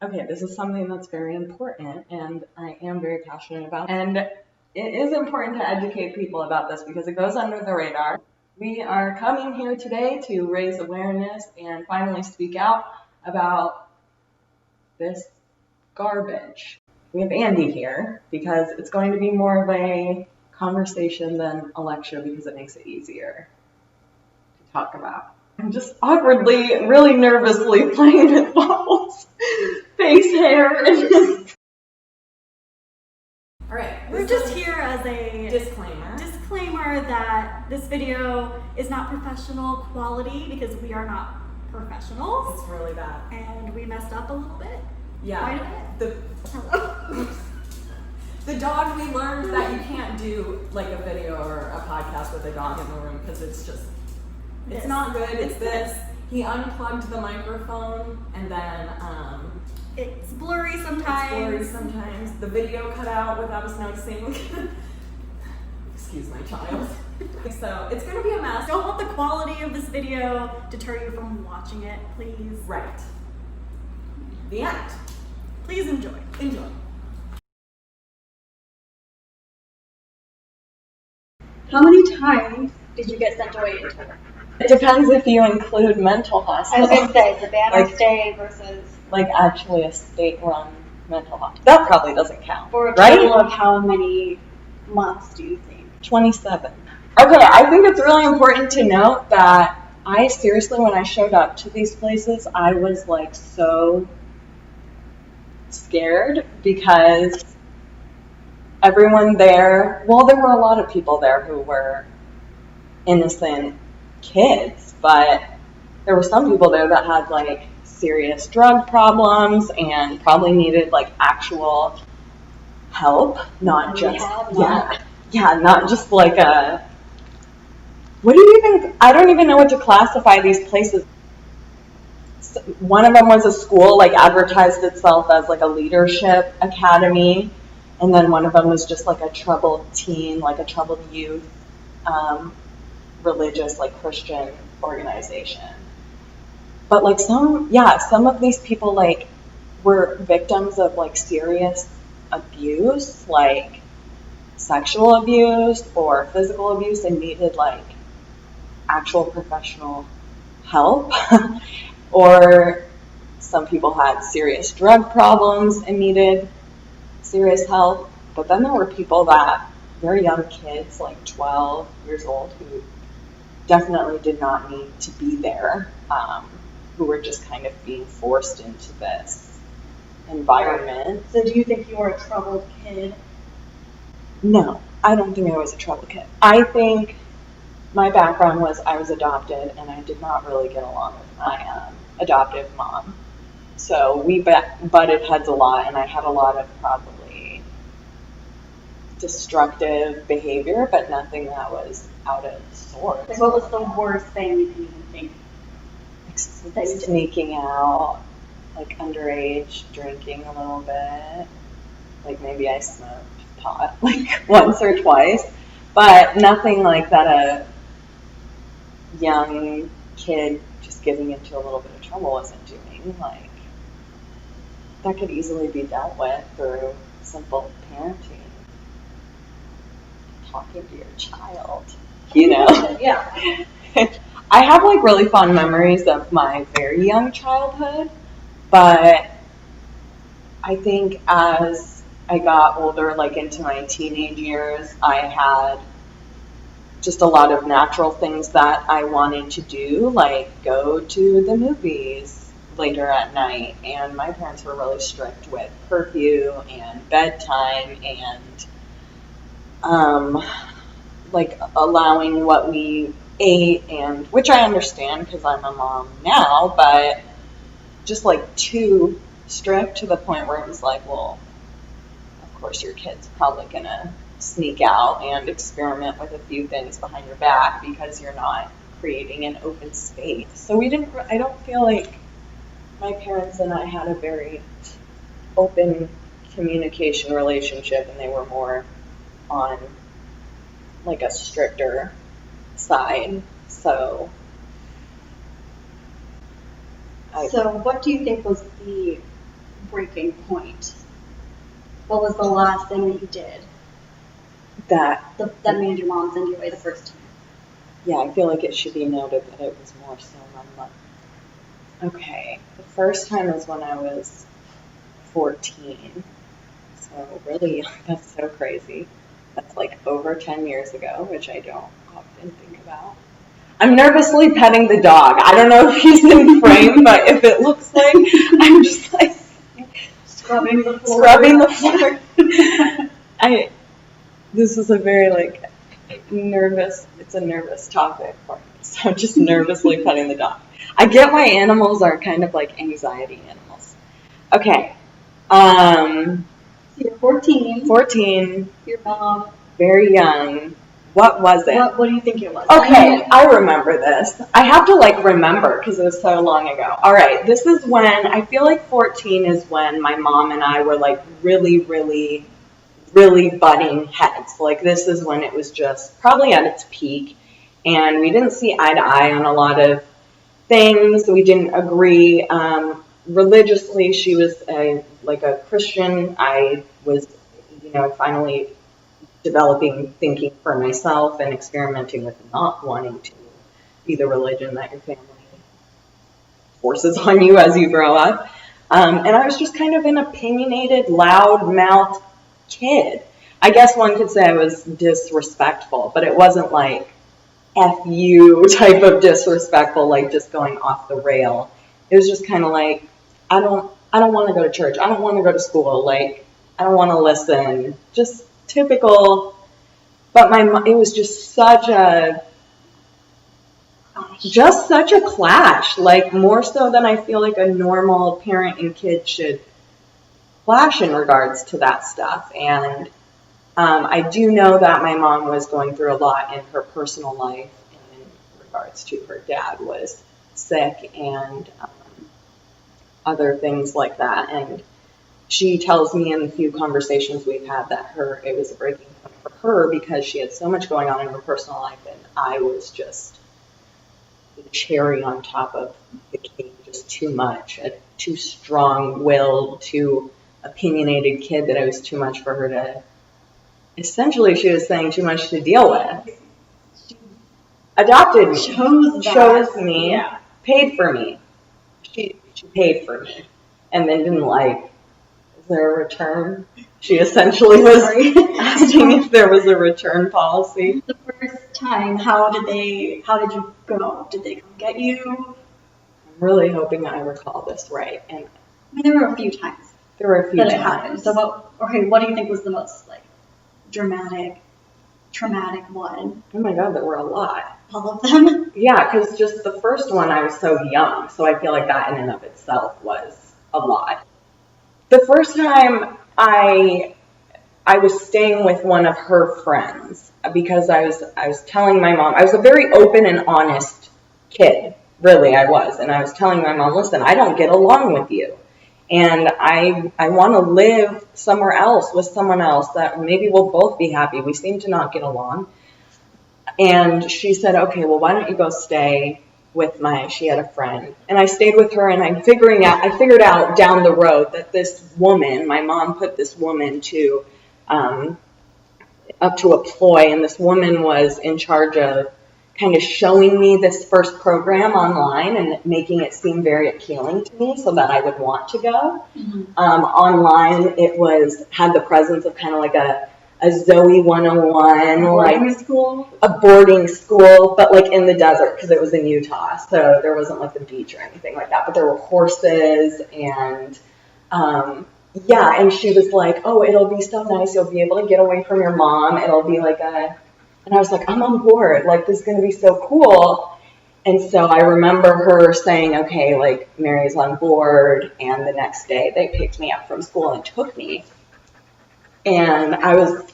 Okay, this is something that's very important and I am very passionate about. And it is important to educate people about this because it goes under the radar. We are coming here today to raise awareness and finally speak out about this garbage. We have Andi here because it's going to be more of a conversation than a lecture because it makes it easier to talk about. I'm just awkwardly, really nervously playing with Waffles' face hair and his... Alright, we're just here as a disclaimer that this video is not professional quality because we are not professionals. It's really bad. And we messed up a little bit. Yeah. Quite a bit. The dog, we learned that you can't do like a video or a podcast with a dog in the room because it's not good. It's this. He unplugged the microphone and then it's blurry sometimes. The video cut out without us noticing. Excuse my child. So it's gonna be a mess. Don't let the quality of this video deter you from watching it, please. Right. The end. Please enjoy. Enjoy. How many times did you get sent away into work? It depends if you include mental hospital. I was going to say, the banner stay versus... Like actually a state-run mental hospital. That probably doesn't count. For a right? total of how many months do you think? 27. Okay, I think it's really important to note that I seriously, when I showed up to these places, I was like so scared because everyone there, well, there were a lot of people there who were innocent kids, but there were some people there that had like serious drug problems and probably needed like actual help, not just not just like a I don't even know what to classify these places. One of them was a school, like advertised itself as like a leadership academy, and then one of them was just like a troubled teen, like a troubled youth, religious, like Christian organization. But like some of these people like were victims of like serious abuse, like sexual abuse or physical abuse, and needed like actual professional help. Or some people had serious drug problems and needed serious help. But then there were people that, very young kids, like 12 years old, who definitely did not need to be there, who were just kind of being forced into this environment. So do you think you were a troubled kid? No, I don't think I was a troubled kid. I think my background was I was adopted, and I did not really get along with my adoptive mom. So we butted heads a lot, and I had a lot of probably destructive behavior, but nothing that was out of sorts. Like, what was the worst thing you can even think? Like sneaking out, like underage, drinking a little bit. Like maybe I smoked pot like once or twice, but nothing like that a young kid just getting into a little bit of trouble wasn't doing. Like that could easily be dealt with through simple parenting. Talking to your child, you know? Yeah. I have like really fond memories of my very young childhood, but I think as I got older, like into my teenage years, I had just a lot of natural things that I wanted to do, like go to the movies later at night, and my parents were really strict with curfew and bedtime and like allowing what we ate, and which I understand because I'm a mom now, but just like too strict to the point where it was like, well, of course your kid's probably gonna sneak out and experiment with a few things behind your back because you're not creating an open space. So I don't feel like my parents and I had a very open communication relationship, and they were more on like a stricter side. So what do you think was the breaking point? What was the last thing that you did That, that made your mom send you away the first time? yeah, I feel like it should be noted that it was more so my mom. Okay, the first time is when I was 14. So really young, that's so crazy. That's like over 10 years ago, which I don't often think about. I'm nervously petting the dog. I don't know if he's in frame, but if it looks like, I'm just like Scrubbing the floor. scrubbing the floor. This is a very like it's a nervous topic for me. So I'm just nervously petting the dog. I get why animals are kind of like anxiety animals. Okay. So you're 14. 14, Your mom. very young. What was it? What do you think it was? Okay, I remember this. I have to like remember because it was so long ago. All right, this is when I feel like 14 is when my mom and I were like really, really, really butting heads. Like this is when it was just probably at its peak, and we didn't see eye to eye on a lot of things. We didn't agree. Religiously, she was a Christian. I was, finally developing thinking for myself and experimenting with not wanting to be the religion that your family forces on you as you grow up. And I was just kind of an opinionated, loud-mouthed kid. I guess one could say I was disrespectful, but it wasn't like F you type of disrespectful, like just going off the rail. It was just kind of like, I don't want to go to church. I don't want to go to school. Like, I don't want to listen. Just typical. But it was just such a clash. Like, more so than I feel like a normal parent and kid should clash in regards to that stuff. And I do know that my mom was going through a lot in her personal life in regards to her dad was sick and other things like that. And she tells me in the few conversations we've had that it was a breaking point for her because she had so much going on in her personal life, and I was just the cherry on top of the cake, just too much, a too strong-willed, too opinionated kid that I was too much for her to. Essentially, she was saying too much to deal with. She adopted me, chose me, yeah. Paid for me. She paid for me, and then didn't is there a return? She essentially was asking if there was a return policy. The first time, how did you go? Did they come get you? I'm really hoping I recall this right. And there were a few times. That it happened. So what do you think was the most dramatic, traumatic one? Oh my God, there were a lot. All of them? Yeah, because just the first one I was so young, so I feel like that in and of itself was a lot. The first time I was staying with one of her friends because I was telling my mom, I was a very open and honest kid, really I was, and I was telling my mom, listen, I don't get along with you, and I want to live somewhere else with someone else that maybe we'll both be happy. We seem to not get along. And she said, okay, well, why don't you go stay with she had a friend. And I stayed with her, and I figured out down the road that this woman, my mom put this woman up to a ploy, and this woman was in charge of kind of showing me this first program online and making it seem very appealing to me so that I would want to go. Mm-hmm. Online, it had the presence of kind of like a Zoe 101, a boarding school, but like in the desert because it was in Utah, so there wasn't like the beach or anything like that. But there were horses and and she was like, "Oh, it'll be so nice. You'll be able to get away from your mom. It'll be like and I was like, "I'm on board. Like this is gonna be so cool." And so I remember her saying, "Okay, like Mary's on board." And the next day they picked me up from school and took me. And I was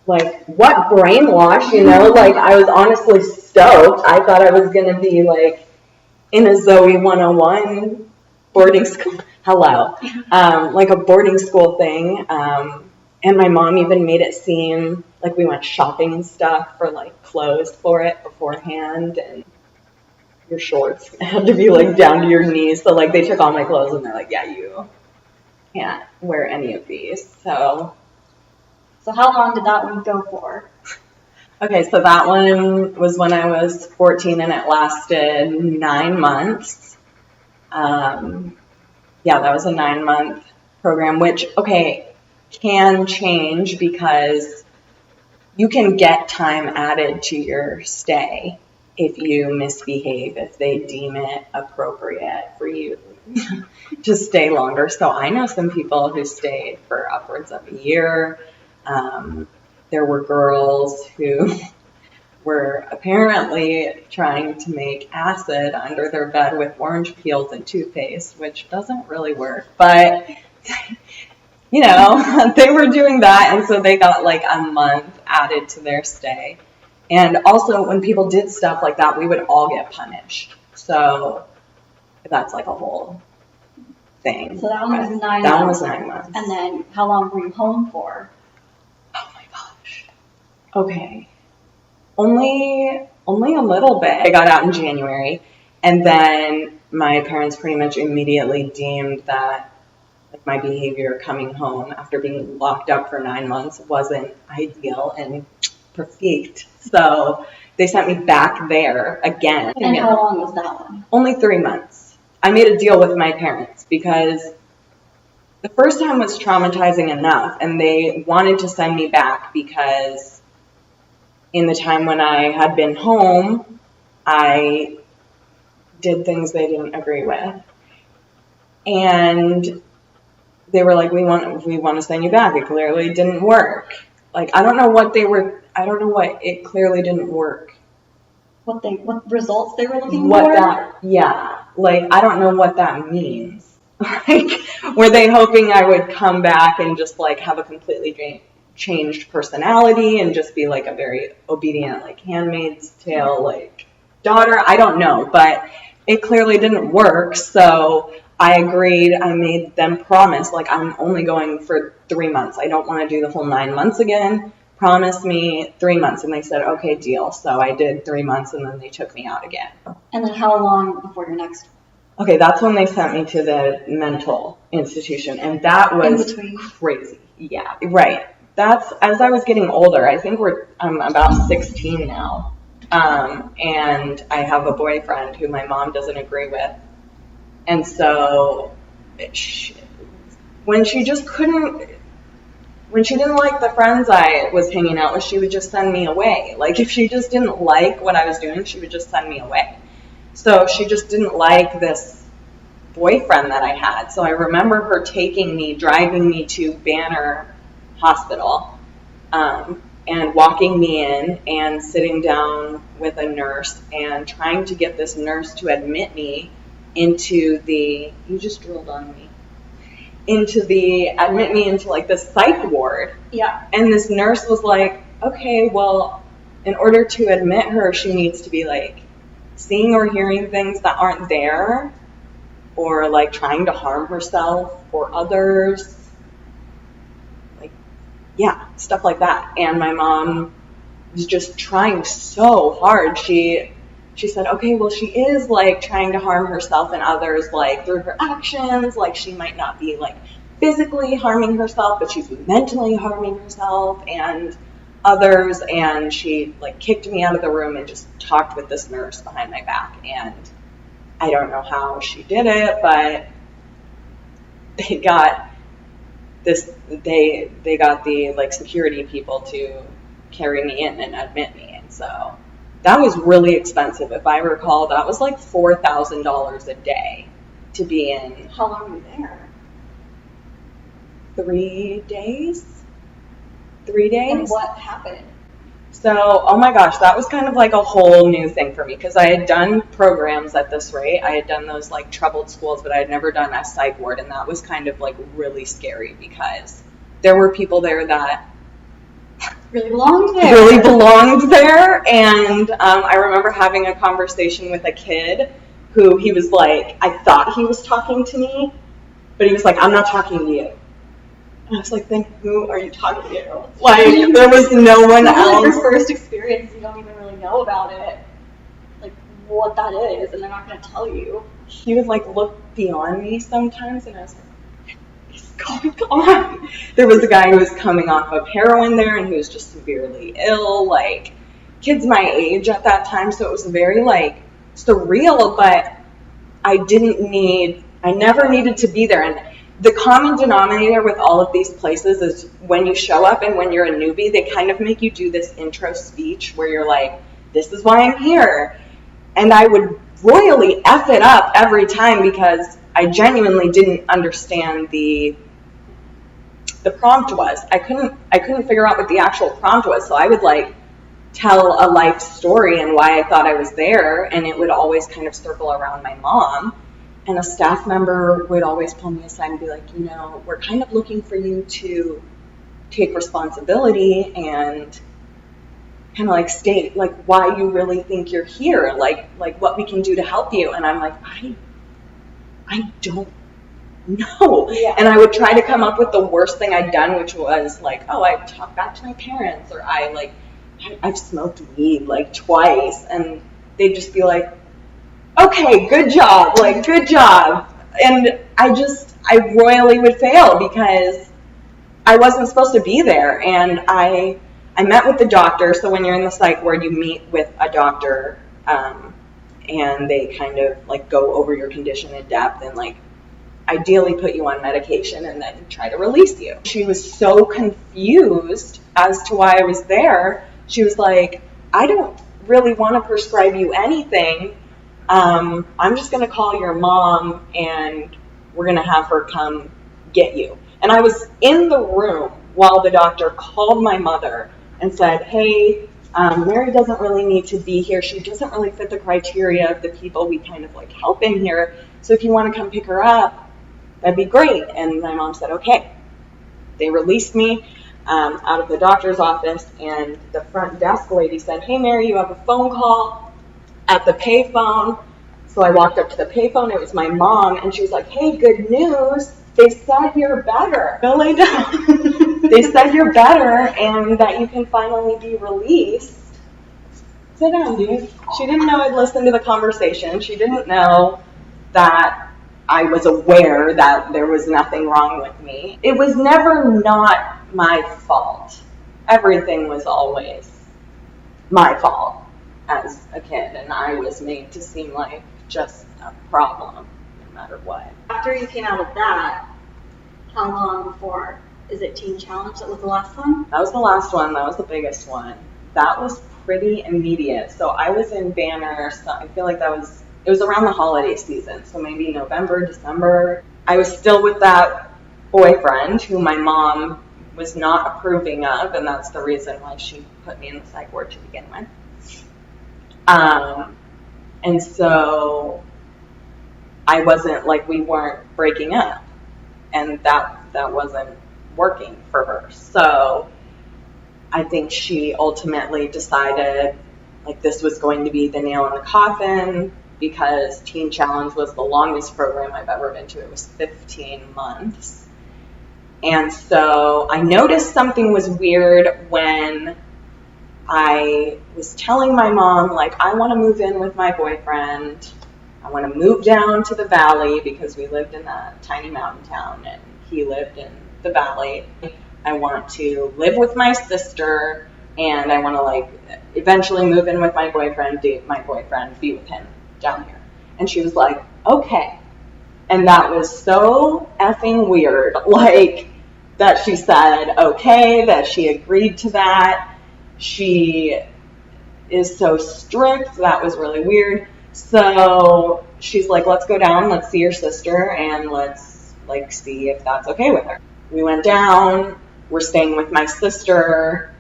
like, what brainwash, Like, I was honestly stoked. I thought I was going to be, like, in a Zoe 101 boarding school. Hello. Like a boarding school thing. And my mom even made it seem like we went shopping and stuff for, like, clothes for it beforehand. And your shorts had to be, like, down to your knees. So, like, they took all my clothes and they're like, yeah, can't wear any of these. So how long did that one go for? okay, so that one was when I was 14 and it lasted 9 months. Yeah, that was a 9-month program, which, okay, can change because you can get time added to your stay if you misbehave, if they deem it appropriate for you to stay longer. So I know some people who stayed for upwards of a year. There were girls who were apparently trying to make acid under their bed with orange peels and toothpaste, which doesn't really work. But, you know, they were doing that, and so they got like a month added to their stay. And also, when people did stuff like that, we would all get punished. So that's like a whole thing. So that one was 9 months. That one was 9 months. And then how long were you home for? Oh my gosh. Okay. Only a little bit. I got out in January, and then my parents pretty much immediately deemed that like my behavior coming home after being locked up for 9 months wasn't ideal and perfect. So they sent me back there again. And how long was that one? Only 3 months. I made a deal with my parents because the first time was traumatizing enough, and they wanted to send me back because in the time when I had been home, I did things they didn't agree with. And they were like, we want to send you back. It clearly didn't work. Like, I don't know what it clearly didn't work. What results they were looking for? Like, I don't know what that means. Like, were they hoping I would come back and just like have a completely changed personality and just be like a very obedient, like Handmaid's Tale, like daughter? I don't know, but it clearly didn't work. So I agreed. I made them promise, like, I'm only going for 3 months. I don't want to do the whole 9 months again. Promise me 3 months. And they said, okay, deal. So I did 3 months, and then they took me out again. And then how long before your next? Okay, that's when they sent me to the mental institution, and that was crazy. Yeah, right. That's as I was getting older. I think I'm about 16 now, and I have a boyfriend who my mom doesn't agree with, and so when she didn't like the friends I was hanging out with, she would just send me away. Like if she just didn't like what I was doing, she would just send me away. So she just didn't like this boyfriend that I had. So I remember her driving me to Banner Hospital, and walking me in and sitting down with a nurse and trying to get this nurse to admit me into like the psych ward. Yeah. And this nurse was like, okay, well, in order to admit her, she needs to be like seeing or hearing things that aren't there, or like trying to harm herself or others. Yeah, stuff like that. And my mom was just trying so hard. She said, okay, well, she is like trying to harm herself and others, like through her actions. Like she might not be like physically harming herself, but she's mentally harming herself and others. And she like kicked me out of the room and just talked with this nurse behind my back. And I don't know how she did it, but they got the like security people to carry me in and admit me. And so that was really expensive. If I recall, that was like $4,000 a day to be in. How long were you there? 3 days. 3 days. And what happened? So, oh my gosh, that was kind of like a whole new thing for me because I had done programs at this rate. I had done those like troubled schools, but I had never done a psych ward, and that was kind of like really scary because there were people there that really belonged there. And I remember having a conversation with a kid who he was like, I thought he was talking to me, but he was like, I'm not talking to you. And I was like, then who are you talking to? Like, there was no one else. Your first experience, you don't even really know about it, like what that is, and they're not going to tell you. He would like look beyond me sometimes, and I was like, going on? There was a guy who was coming off of heroin there, and he was just severely ill, like, kids my age at that time, so it was very, like, surreal, but I never needed to be there. And the common denominator with all of these places is when you show up and when you're a newbie, they kind of make you do this intro speech where you're like, this is why I'm here. And I would royally F it up every time because I genuinely didn't understand the prompt was. I couldn't figure out what the actual prompt was, so I would like tell a life story and why I thought I was there, and it would always kind of circle around my mom. And a staff member would always pull me aside and be like, you know, we're kind of looking for you to take responsibility and kind of like state like why you really think you're here, like what we can do to help you. And I'm like, I don't know. Yeah. And I would try to come up with the worst thing I'd done, which was like, oh, I've talked back to my parents, or I've smoked weed like twice, and they'd just be like, okay, good job, like, good job. And I royally would fail because I wasn't supposed to be there. And I met with the doctor. So when you're in the psych ward, you meet with a doctor, and they kind of like go over your condition in depth and like ideally put you on medication and then try to release you. She was so confused as to why I was there. She was like, I don't really want to prescribe you anything. I'm just going to call your mom and we're going to have her come get you. And I was in the room while the doctor called my mother and said, hey, Mary doesn't really need to be here. She doesn't really fit the criteria of the people we kind of like help in here. So if you want to come pick her up, that'd be great. And my mom said, okay. They released me out of the doctor's office, and the front desk lady said, hey, Mary, you have a phone call at the payphone. So I walked up to the payphone. It was my mom, and she was like, hey, good news. They said you're better. Go lay down. They said you're better and that you can finally be released. Sit down, dude. She didn't know I'd listened to the conversation. She didn't know that I was aware that there was nothing wrong with me. It was never not my fault. Everything was always my fault as a kid, and I was made to seem like just a problem no matter what. After you came out of that, how long before, is it Teen Challenge? That was the last one? That was the last one. That was the biggest one. That was pretty immediate. So I was in Banner, so I feel like it was around the holiday season, so maybe November, December. I was still with that boyfriend who my mom was not approving of, and that's the reason why she put me in the psych ward to begin with. And so I wasn't, like, we weren't breaking up, and that wasn't working for her. So I think she ultimately decided, like, this was going to be the nail in the coffin, because Teen Challenge was the longest program I've ever been to. It was 15 months. And so I noticed something was weird when I was telling my mom, like, I want to move in with my boyfriend. I want to move down to the valley because we lived in a tiny mountain town and he lived in the valley. I want to live with my sister, and I want to, like, eventually move in with my boyfriend, date my boyfriend, be with him down here. And she was like, okay. And that was so effing weird, like, that she said okay, that she agreed to that. She is so strict. That was really weird. So she's like, let's go down, let's see your sister, and let's, like, see if that's okay with her. We went down, we're staying with my sister,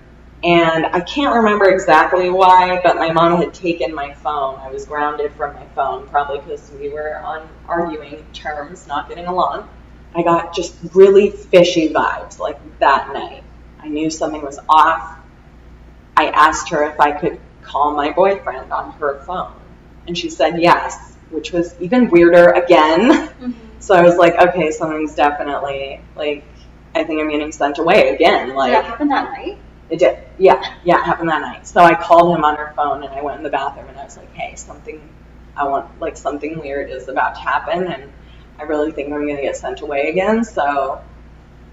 and I can't remember exactly why, but my mom had taken my phone. I was grounded from my phone, probably because we were on arguing terms, not getting along. I got just really fishy vibes, like, that night. I knew something was off. I asked her if I could call my boyfriend on her phone, and she said yes, which was even weirder again. Mm-hmm. So I was like, okay, something's definitely, like, I think I'm getting sent away again. Like, did that happen that night? It did. Yeah, it happened that night. So I called him on her phone, and I went in the bathroom, and I was like, hey, something weird is about to happen, and I really think I'm going to get sent away again. So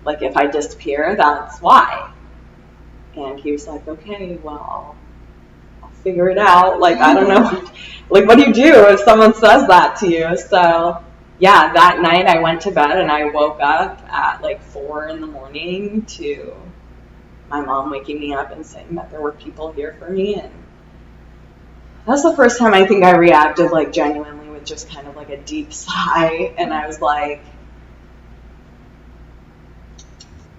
Like, if I disappear, that's why. And he was like, okay, well, I'll figure it out. Like, I don't know. Like, what do you do if someone says that to you? So, yeah, that night I went to bed and I woke up at like 4 a.m. to my mom waking me up and saying that there were people here for me. And that's the first time I think I reacted like genuinely with just kind of like a deep sigh. And I was like,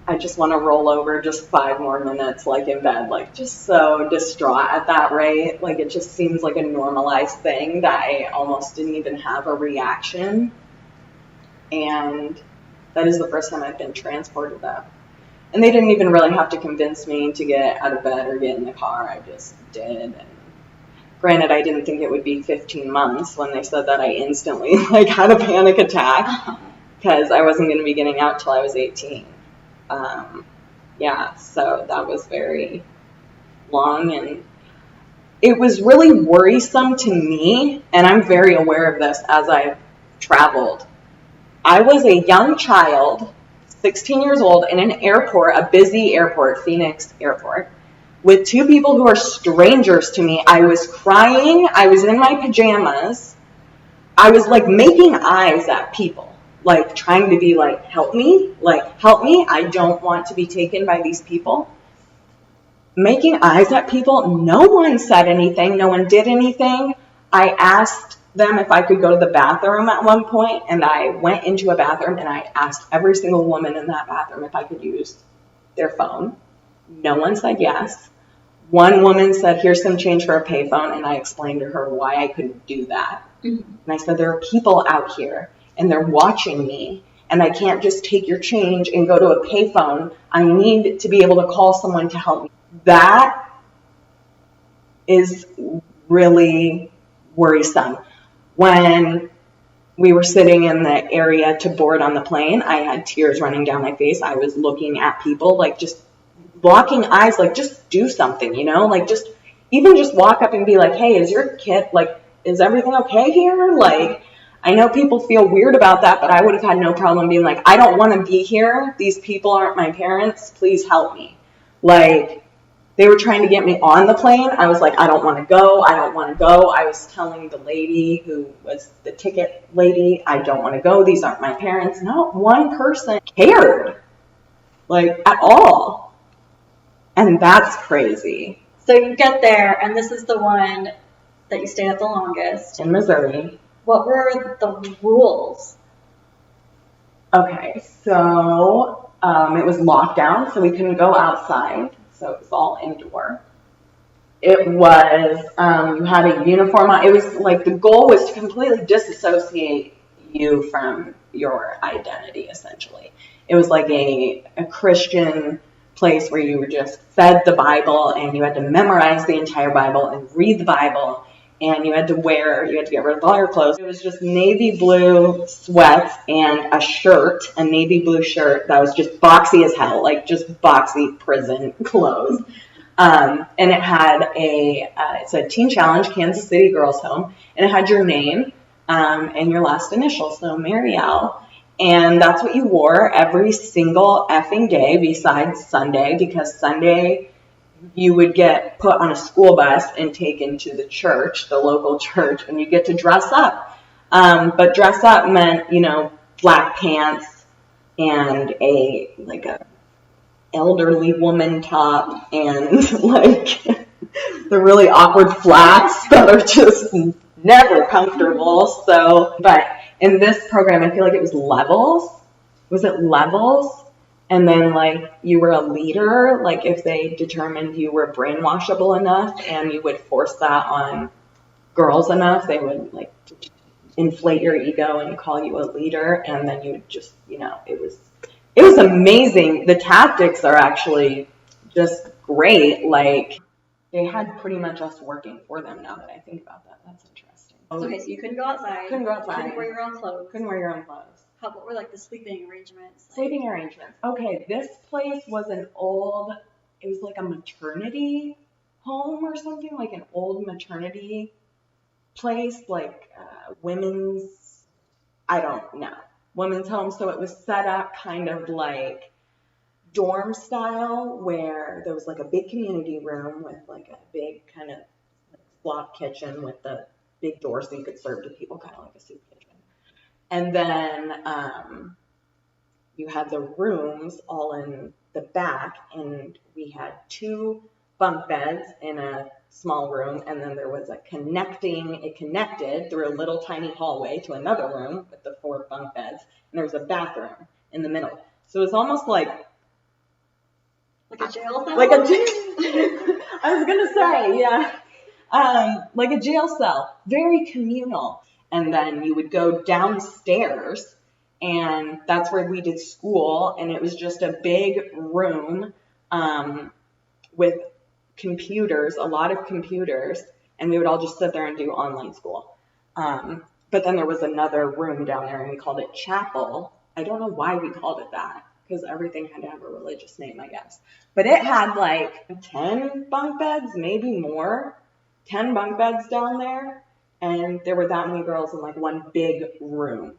I just want to roll over just 5 more minutes, like in bed, like just so distraught at that rate. Like, it just seems like a normalized thing that I almost didn't even have a reaction. And that is the first time I've been transported up. And they didn't even really have to convince me to get out of bed or get in the car. I just did. And granted, I didn't think it would be 15 months. When they said that, I instantly like had a panic attack because I wasn't going to be getting out till I was 18. Yeah, so that was very long, and it was really worrisome to me, and I'm very aware of this as I've traveled. I was a young child, 16 years old, in an airport, a busy airport, Phoenix Airport, with 2 people who are strangers to me. I was crying. I was in my pajamas. I was like making eyes at people, like trying to be like, help me, I don't want to be taken by these people. Making eyes at people. No one said anything. No one did anything. I asked them if I could go to the bathroom at one point, and I went into a bathroom and I asked every single woman in that bathroom if I could use their phone. No one said yes. One woman said, here's some change for a payphone, and I explained to her why I couldn't do that. And I said, there are people out here, and they're watching me, and I can't just take your change and go to a payphone. I need to be able to call someone to help me. That is really worrisome. When we were sitting in the area to board on the plane, I had tears running down my face. I was looking at people, like just blocking eyes, like just do something, you know, like just even just walk up and be like, hey, is your kid, like, is everything okay here? Like, I know people feel weird about that, but I would have had no problem being like, I don't want to be here. These people aren't my parents. Please help me. Like, they were trying to get me on the plane. I was like, I don't want to go. I don't want to go. I was telling the lady who was the ticket lady, I don't want to go. These aren't my parents. Not one person cared, like, at all. And that's crazy. So you get there, and this is the one that you stayed at the longest. In Missouri. What were the rules? Okay, so it was lockdown, so we couldn't go outside. So it was all indoor. It was, you had a uniform on. It was like the goal was to completely disassociate you from your identity, essentially. It was like a Christian place where you were just fed the Bible and you had to memorize the entire Bible and read the Bible, and you had to get rid of all your clothes. It was just navy blue sweats and a navy blue shirt that was just boxy as hell, like just boxy prison clothes. And it had it's a Teen Challenge, Kansas City Girls Home, and it had your name and your last initial, so Mary L. And that's what you wore every single effing day besides Sunday, because Sunday you would get put on a school bus and taken to the church, the local church, and you get to dress up. But dress up meant, you know, black pants and a elderly woman top and like the really awkward flats that are just never comfortable. So, but in this program, I feel like it was levels. Was it levels? And then, like, you were a leader, like, if they determined you were brainwashable enough and you would force that on girls enough, they would, like, inflate your ego and call you a leader, and then you would just, you know, it was amazing. The tactics are actually just great. Like, they had pretty much us working for them now that I think about that. That's interesting. Okay, so you couldn't go outside. Couldn't go outside. Couldn't wear your own clothes. Couldn't wear your own clothes. What were like the sleeping arrangements? Sleeping arrangements. Okay, this place was it was like a maternity home or something, like an old maternity place, like women's home. So it was set up kind of like dorm style where there was like a big community room with like a big kind of flop kitchen with the big door so you could serve to people, kind of like a soup kitchen. And then you had the rooms all in the back, and we had 2 bunk beds in a small room, and then there was it connected through a little tiny hallway to another room with the 4 bunk beds, and there was a bathroom in the middle. So it was almost like a jail cell? Like a jail. I was gonna say, yeah. Like a jail cell, very communal. And then you would go downstairs, and that's where we did school, and it was just a big room with computers, a lot of computers, and we would all just sit there and do online school. But then there was another room down there, and we called it chapel. I don't know why we called it that, because everything had to have a religious name, I guess. But it had like 10 bunk beds, maybe more, 10 bunk beds down there, and there were that many girls in like one big room.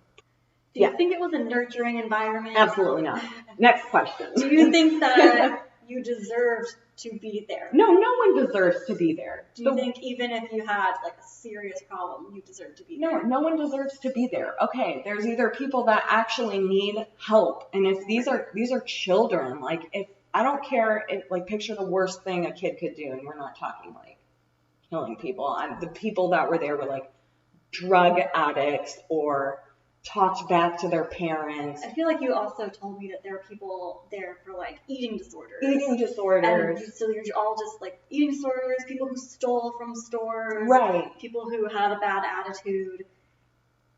Do you think it was a nurturing environment? Absolutely not. Next question. Do you think that you deserved to be there? No one deserves to be there. Do you think even if you had like a serious problem, you deserve to be there? No one deserves to be there. Okay, there's either people that actually need help, and if these are children, like if I don't care if like picture the worst thing a kid could do, and we're not talking like killing people. The people that were there were like drug addicts or talked back to their parents. I feel like you also told me that there are people there for like eating disorders. And so you're all just like eating disorders, people who stole from stores, right? People who had a bad attitude,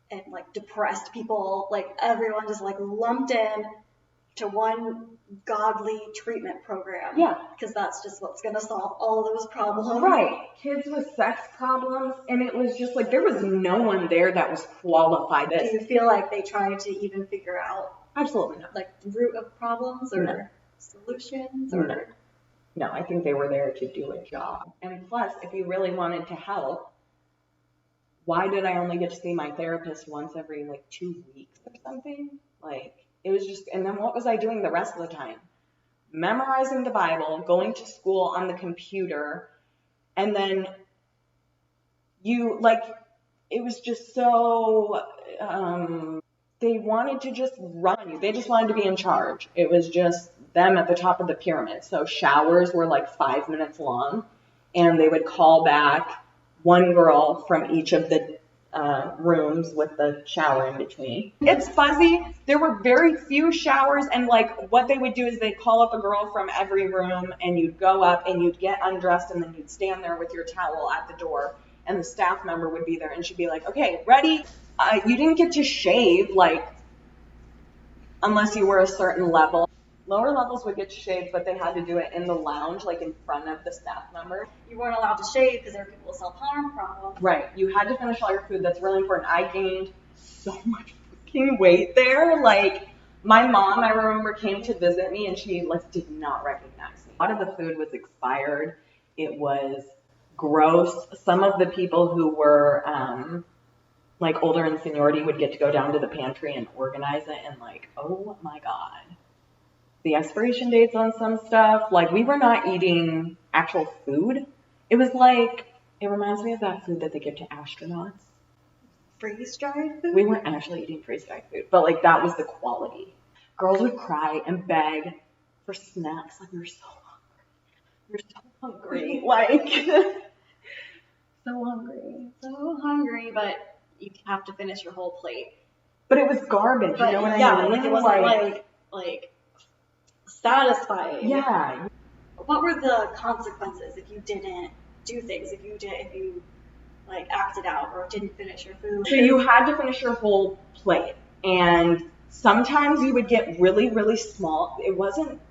and like depressed people. Like everyone just like lumped in to one godly treatment program. Yeah. Because that's just what's going to solve all those problems. Right. Kids with sex problems. And it was just like, there was no one there that was qualified. Do you feel like they tried to even figure out? Absolutely not. Like the root of problems or solutions? Or No, I think they were there to do a job. And plus, if you really wanted to help, why did I only get to see my therapist once every like 2 weeks or something? Like, it was just, and then what was I doing the rest of the time? Memorizing the Bible, going to school on the computer, and then it was just so, they wanted to just run you. They just wanted to be in charge. It was just them at the top of the pyramid. So showers were like 5 minutes long, and they would call back one girl from each of the rooms with the shower in between. It's fuzzy. There were very few showers, and like what they would do is they'd call up a girl from every room, and you'd go up and you'd get undressed, and then you'd stand there with your towel at the door, and the staff member would be there, and she'd be like, okay, ready? You didn't get to shave, like, unless you were a certain level. Lower levels would get shaved, but they had to do it in the lounge, like in front of the staff member. You weren't allowed to shave because there were people with self-harm problems. Right. You had to finish all your food. That's really important. I gained so much fucking weight there. Like, my mom, I remember, came to visit me, and she, like, did not recognize me. A lot of the food was expired. It was gross. Some of the people who were, like, older in seniority would get to go down to the pantry and organize it, and, like, oh, my God. The expiration dates on some stuff, like, we were not eating actual food. It was like, it reminds me of that food that they give to astronauts. Freeze-dried food? We weren't actually eating freeze-dried food, but like that was the quality. Girls would cry and beg for snacks, like, we're so hungry. We're so hungry. Like, so hungry. So hungry, but you have to finish your whole plate. But it was garbage, but, you know what I mean? Yeah, like it wasn't like satisfying. Yeah. What were the consequences if you didn't do things, if you like acted out or didn't finish your food? So you had to finish your whole plate, and sometimes you would get really, really small. It wasn't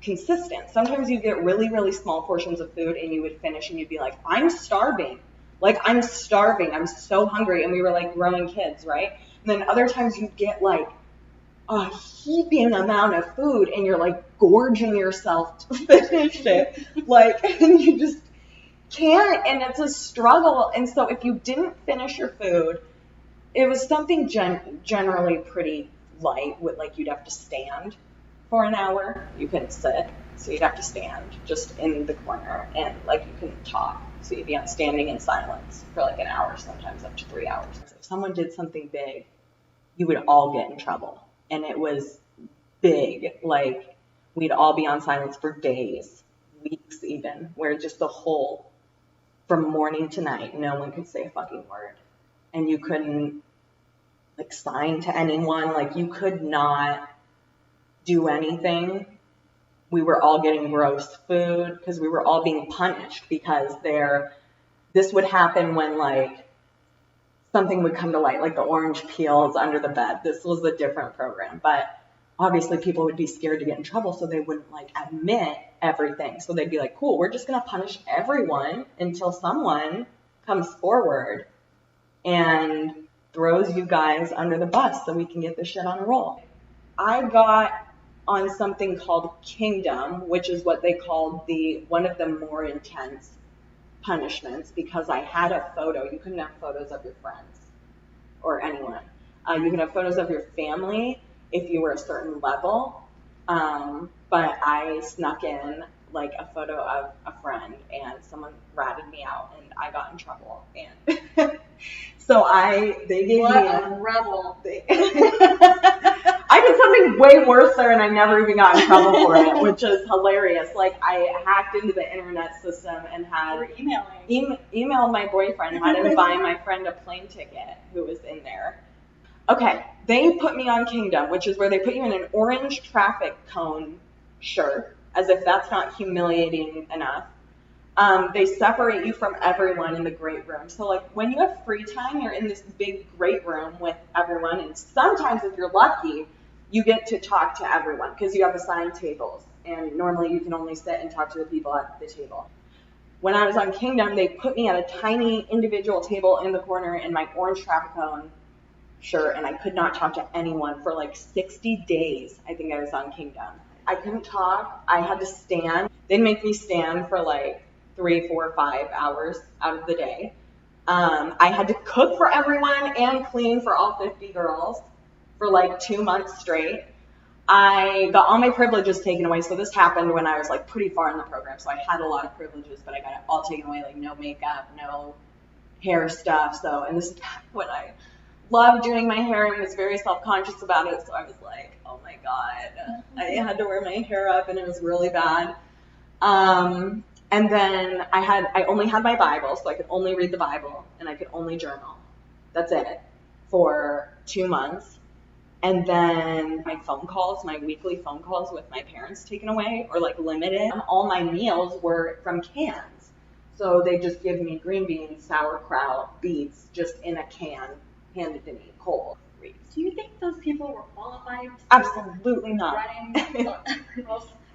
consistent. Sometimes you get really, really small portions of food, and you would finish, and you'd be like, I'm starving. Like, I'm starving. I'm so hungry. And we were like growing kids, right? And then other times you'd get like a heaping amount of food, and you're like gorging yourself to finish it. Like, and you just can't, and it's a struggle. And so if you didn't finish your food, it was something generally pretty light, with like you'd have to stand for an hour. You couldn't sit, so you'd have to stand just in the corner, and like you couldn't talk, so you'd be standing in silence for like an hour, sometimes up to 3 hours. If someone did something big, you would all get in trouble, and it was big. Like we'd all be on silence for days, weeks even, where just the whole, from morning to night, no one could say a fucking word, and you couldn't like sign to anyone, like you could not do anything. We were all getting gross food because we were all being punished because this would happen when like something would come to light, like the orange peels under the bed. This was a different program, but obviously people would be scared to get in trouble, so they wouldn't like admit everything. So they'd be like, cool, we're just going to punish everyone until someone comes forward and throws you guys under the bus so we can get this shit on a roll. I got on something called Kingdom, which is what they called one of the more intense punishments, because I had a photo. You couldn't have photos of your friends or anyone. You could have photos of your family if you were a certain level, but I snuck in like a photo of a friend, and someone ratted me out, and I got in trouble. And so they gave What me a rebel. I did something way worse there, and I never even got in trouble for it, which is hilarious. Like, I hacked into the internet system and had emailed my boyfriend, had him buy my friend a plane ticket who was in there. Okay, they put me on Kingdom, which is where they put you in an orange traffic cone shirt, as if that's not humiliating enough. They separate you from everyone in the great room. So like when you have free time, you're in this big great room with everyone, and sometimes if you're lucky, you get to talk to everyone because you have assigned tables, and normally you can only sit and talk to the people at the table. When I was on Kingdom, they put me at a tiny individual table in the corner in my orange traffic cone shirt, and I could not talk to anyone for like 60 days. I think I was on Kingdom. I couldn't talk. I had to stand. They'd make me stand for like 3, 4, 5 hours out of the day. I had to cook for everyone and clean for all 50 girls for like 2 months straight. I got all my privileges taken away. So this happened when I was like pretty far in the program. So I had a lot of privileges, but I got it all taken away, like no makeup, no hair stuff. So, and this is when I loved doing my hair and was very self-conscious about it. So I was like, oh my God, I had to wear my hair up, and it was really bad. And then I only had my Bible, so I could only read the Bible, and I could only journal. That's it for 2 months. And then my phone calls, my weekly phone calls with my parents taken away, or like limited. All my meals were from cans. So they just give me green beans, sauerkraut, beets, just in a can, handed to me cold. Do you think those people were qualified to Absolutely not. running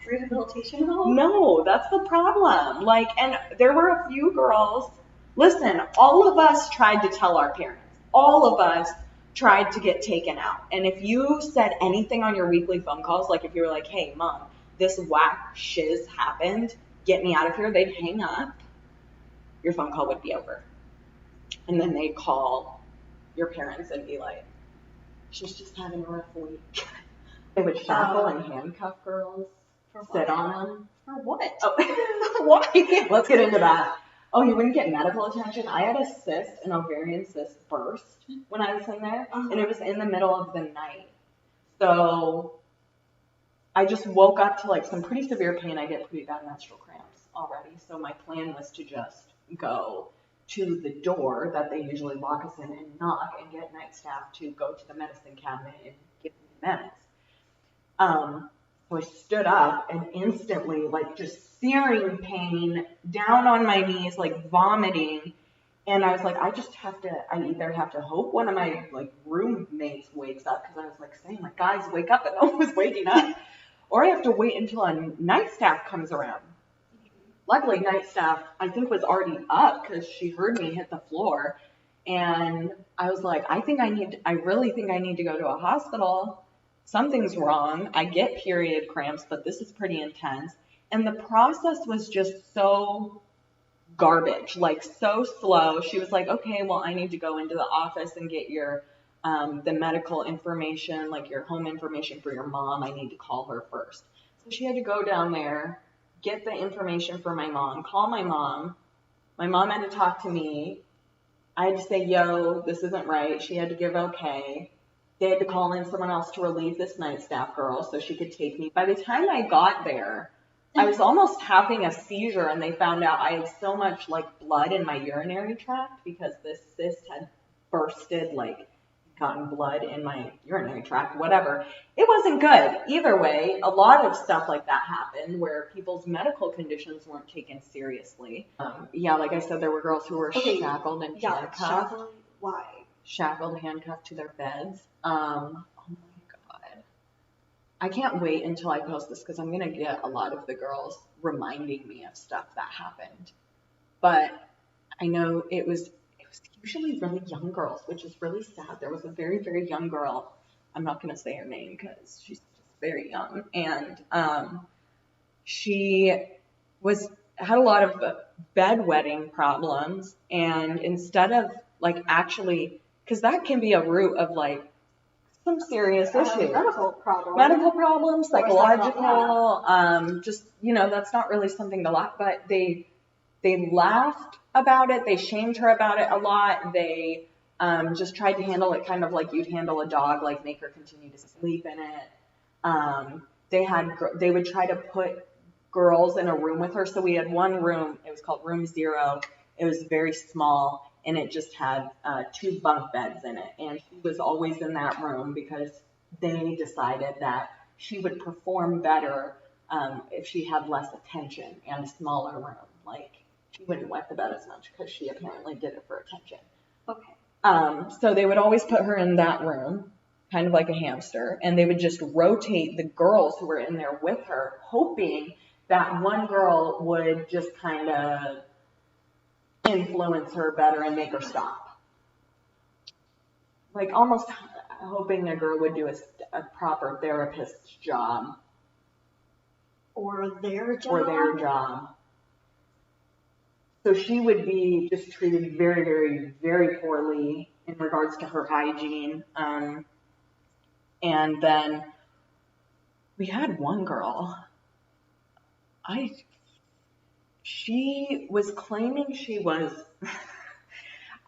rehabilitation home? No, that's the problem. Like, and there were a few girls. Listen, all of us tried to tell our parents. All of us tried to get taken out. And if you said anything on your weekly phone calls, like if you were like, hey, Mom, this whack shiz happened, get me out of here, they'd hang up. Your phone call would be over. And then they'd call your parents and be like, she's just having a rough week. They would shackle and handcuff girls, sit on them. For what? Oh, why? Let's get into that. Oh, you wouldn't get medical attention? I had a cyst, an ovarian cyst burst when I was in there, and it was in the middle of the night. So I just woke up to like some pretty severe pain. I get pretty bad menstrual cramps already. So my plan was to just go to the door that they usually lock us in and knock and get night staff to go to the medicine cabinet and give me the meds. So I stood up and instantly, like, just searing pain, down on my knees, like vomiting. And I was like, I either have to hope one of my like roommates wakes up, because I was like saying, like, guys, wake up, and no one was waking up, or I have to wait until a night staff comes around. Luckily, night staff, I think, was already up because she heard me hit the floor. And I was like, I really think I need to go to a hospital. Something's wrong. I get period cramps, but this is pretty intense. And the process was just so garbage, like so slow. She was like, okay, well, I need to go into the office and get your the medical information, like your home information for your mom. I need to call her first. So she had to go down there, get the information for my mom, call my mom. My mom had to talk to me. I had to say, yo, this isn't right. She had to give okay. They had to call in someone else to relieve this night staff girl so she could take me. By the time I got there, I was almost having a seizure, and they found out I had so much like blood in my urinary tract because this cyst had bursted, like gotten blood in my urinary tract, whatever. It wasn't good. Either way, a lot of stuff like that happened where people's medical conditions weren't taken seriously. Yeah, like I said, there were girls who were shackled and handcuffed. Shackled. Why? Shackled, handcuffed to their beds. Oh my God. I can't wait until I post this because I'm going to get a lot of the girls reminding me of stuff that happened. But I know it was usually really young girls, which is really sad. There was a very, very young girl. I'm not going to say her name because she's just very young. And she had a lot of bedwetting problems. And instead of like actually, because that can be a root of like some serious issues. Medical problems, psychological, just, that's not really something to laugh, but they laughed about it. They shamed her about it a lot. They just tried to handle it kind of like you'd handle a dog, like make her continue to sleep in it. They would try to put girls in a room with her. So we had one room, it was called room 0. It was very small, and it just had 2 bunk beds in it. And she was always in that room because they decided that she would perform better if she had less attention and a smaller room. Like, she wouldn't wet the bed as much because she apparently did it for attention. Okay. So they would always put her in that room, kind of like a hamster, and they would just rotate the girls who were in there with her, hoping that one girl would just kind of influence her better and make her stop. Like almost hoping the girl would do a proper therapist's job. Or their job. So she would be just treated very, very, very poorly in regards to her hygiene. And then we had one girl. She was claiming she was,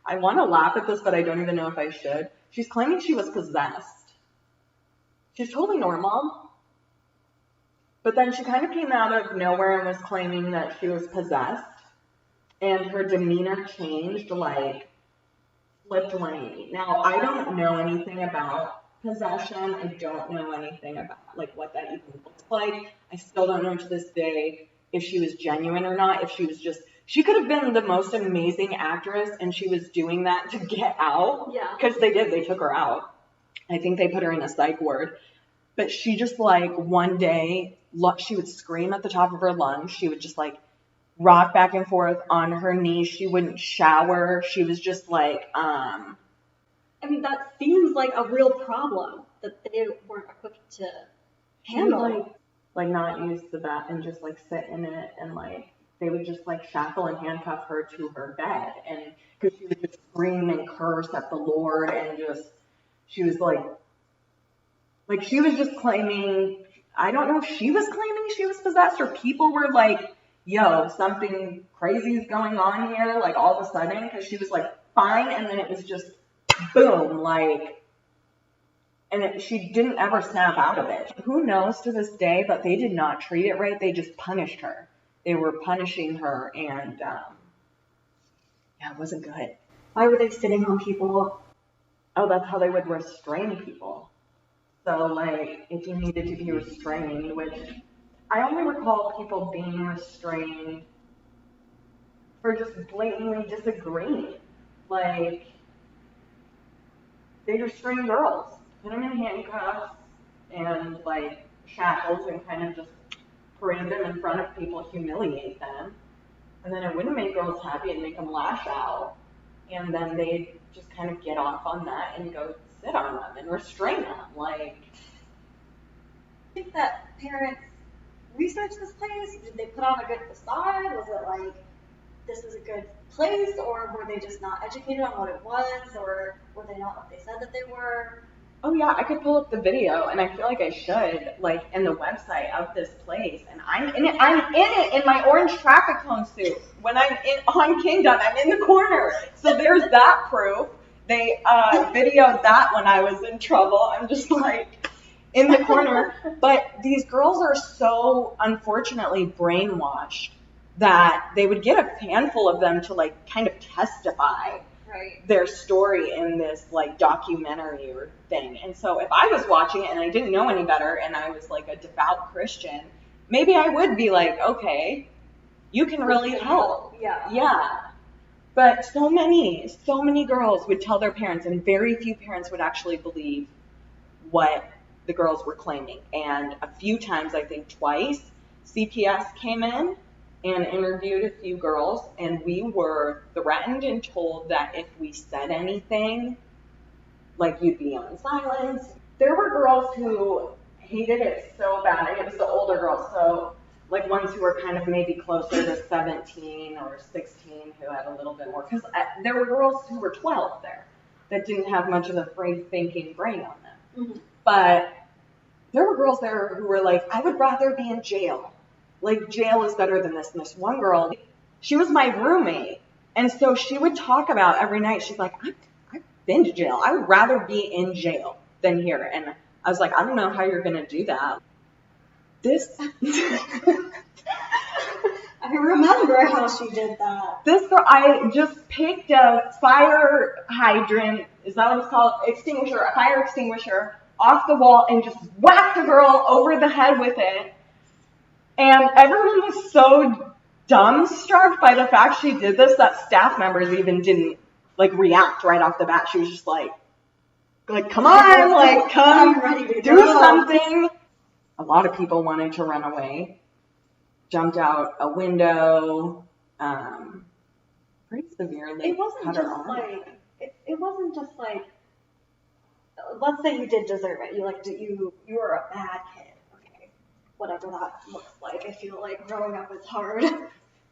I want to laugh at this, but I don't even know if I should. She's claiming she was possessed. She's totally normal. But then she kind of came out of nowhere and was claiming that she was possessed. And her demeanor changed, like, flipped 180. Now, I don't know anything about possession. I don't know anything about, like, what that even looks like. I still don't know to this day if she was genuine or not, if she was just, she could have been the most amazing actress and she was doing that to get out. Yeah. Because they took her out. I think they put her in a psych ward. But she just, like, one day, she would scream at the top of her lungs. She would just, like, rock back and forth on her knees. She wouldn't shower. She was just, like, I mean, that seems like a real problem that they weren't equipped to handle. Like not use the bath and just like sit in it, and like they would just like shackle and handcuff her to her bed, and because she would just scream and curse at the Lord, and just she was like she was just claiming, I don't know if she was claiming she was possessed or people were like, yo, something crazy is going on here, like all of a sudden, because she was like fine, and then it was just boom, like. And she didn't ever snap out of it. Who knows to this day, but they did not treat it right. They just punished her. They were punishing her, and it wasn't good. Why were they sitting on people? Oh, that's how they would restrain people. So, like, if you needed to be restrained, which I only recall people being restrained for just blatantly disagreeing. Like, they restrain girls. Put them in handcuffs and like shackles and kind of just parade them in front of people, humiliate them. And then it wouldn't make girls happy and make them lash out. And then they'd just kind of get off on that and go sit on them and restrain them. Like, I think that parents researched this place. Did they put on a good facade? Was it like this is a good place, or were they just not educated on what it was, or were they not what they said that they were? Oh yeah, I could pull up the video, and I feel like I should, like, in the website of this place, and I'm in it in my orange traffic cone suit. When I'm on Kingdom, I'm in the corner. So there's that proof. They videoed that when I was in trouble. I'm just like in the corner. But these girls are so unfortunately brainwashed that they would get a handful of them to like kind of testify their story in this like documentary or thing. And so if I was watching it and I didn't know any better and I was like a devout Christian, maybe I would be like, okay, you can really help. Yeah. But so many girls would tell their parents, and very few parents would actually believe what the girls were claiming. And a few times, I think twice, CPS came in and interviewed a few girls, and we were threatened and told that if we said anything, like, you'd be on silence. There were girls who hated it so bad, and it was the older girls, so like ones who were kind of maybe closer to 17 or 16 who had a little bit more, because there were girls who were 12 there that didn't have much of a free-thinking brain on them. Mm-hmm. But there were girls there who were like, I would rather be in jail. Like, jail is better than this. And this one girl, she was my roommate. And so she would talk about every night, she's like, I've been to jail. I would rather be in jail than here. And I was like, I don't know how you're going to do that. I remember how she did that. This girl, I just picked a fire hydrant, is that what it's called? A fire extinguisher off the wall and just whacked the girl over the head with it. And everyone was so dumbstruck by the fact she did this that staff members even didn't like react right off the bat. She was just like come on, like come do something. A lot of people wanted to run away, jumped out a window, pretty severely. It wasn't just like let's say you did deserve it. You were a bad kid. Whatever that looks like. I feel like growing up is hard.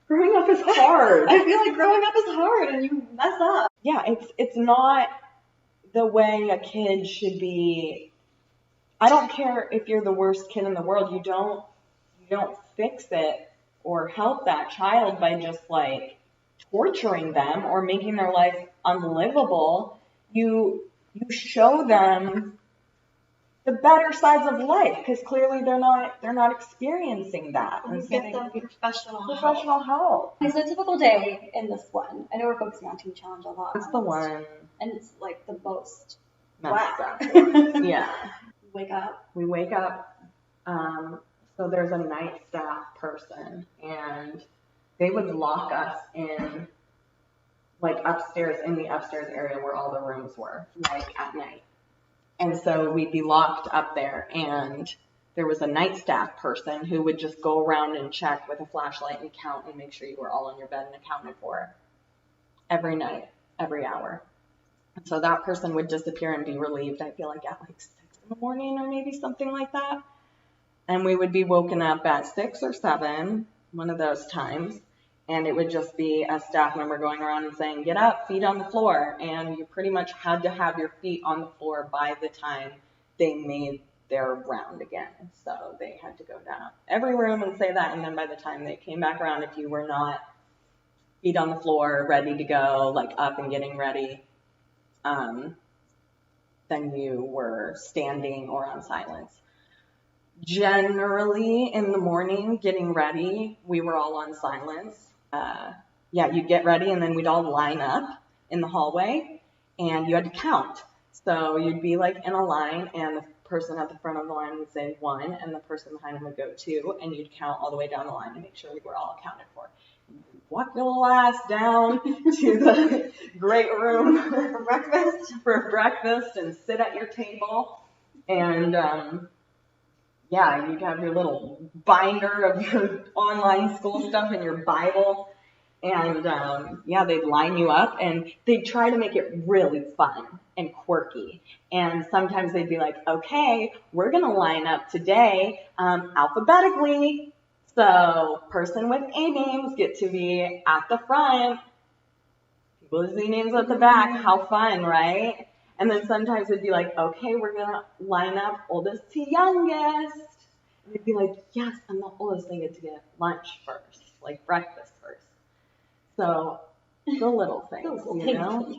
Growing up is hard. I feel like growing up is hard and you mess up. Yeah, it's not the way a kid should be. I don't care if you're the worst kid in the world. You don't fix it or help that child by just like torturing them or making their life unlivable. You show them the better sides of life, because clearly they're not experiencing that. And so get them professional help. So a typical day in this one. I know we're focusing on Teen Challenge a lot. It's the one. And it's like the most messed up. Yeah. We wake up. So there's a night staff person, and they would lock us in, like upstairs, in the upstairs area where all the rooms were, like at night. And so we'd be locked up there, and there was a night staff person who would just go around and check with a flashlight and count and make sure you were all in your bed and accounted for every night, every hour. And so that person would disappear and be relieved, I feel like at like 6 in the morning or maybe something like that. And we would be woken up at 6 or 7, one of those times. And it would just be a staff member going around and saying, get up, feet on the floor. And you pretty much had to have your feet on the floor by the time they made their round again. So they had to go down every room and say that. And then by the time they came back around, if you were not feet on the floor, ready to go, like up and getting ready, then you were standing or on silence. Generally, in the morning, getting ready, we were all on silence. You'd get ready, and then we'd all line up in the hallway, and you had to count. So you'd be like in a line, and the person at the front of the line would say 1, and the person behind them would go 2, and you'd count all the way down the line to make sure we were all accounted for. Walk your little ass down to the great room for breakfast and sit at your table, and you'd have your little binder of your online school stuff and your Bible. And, they'd line you up, and they'd try to make it really fun and quirky. And sometimes they'd be like, okay, we're going to line up today alphabetically. So person with A names get to be at the front. People with Z names at the back. How fun, right? And then sometimes it'd be like, okay, we're going to line up oldest to youngest. And it'd be like, yes, I'm the oldest. I get to get lunch first, like breakfast first. So the little things, you know?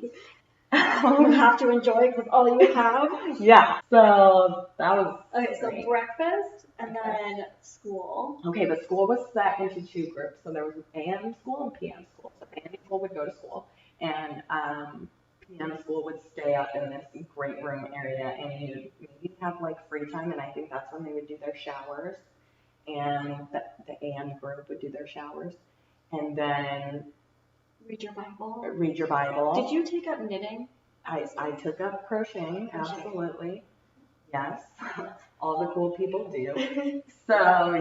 You have to enjoy because all you have. Yeah. So that was Okay, so great. breakfast and then school. Okay, the school was set into two groups. So there was AM school and PM school. So AM school would go to school, and PM school would stay up in this great room area, and you'd maybe have like free time, and I think that's when they would do their showers, and the AM group would do their showers, and then Read your Bible. read your Bible. Did you take up knitting? I took up crocheting, absolutely. Yes, all the cool people do. So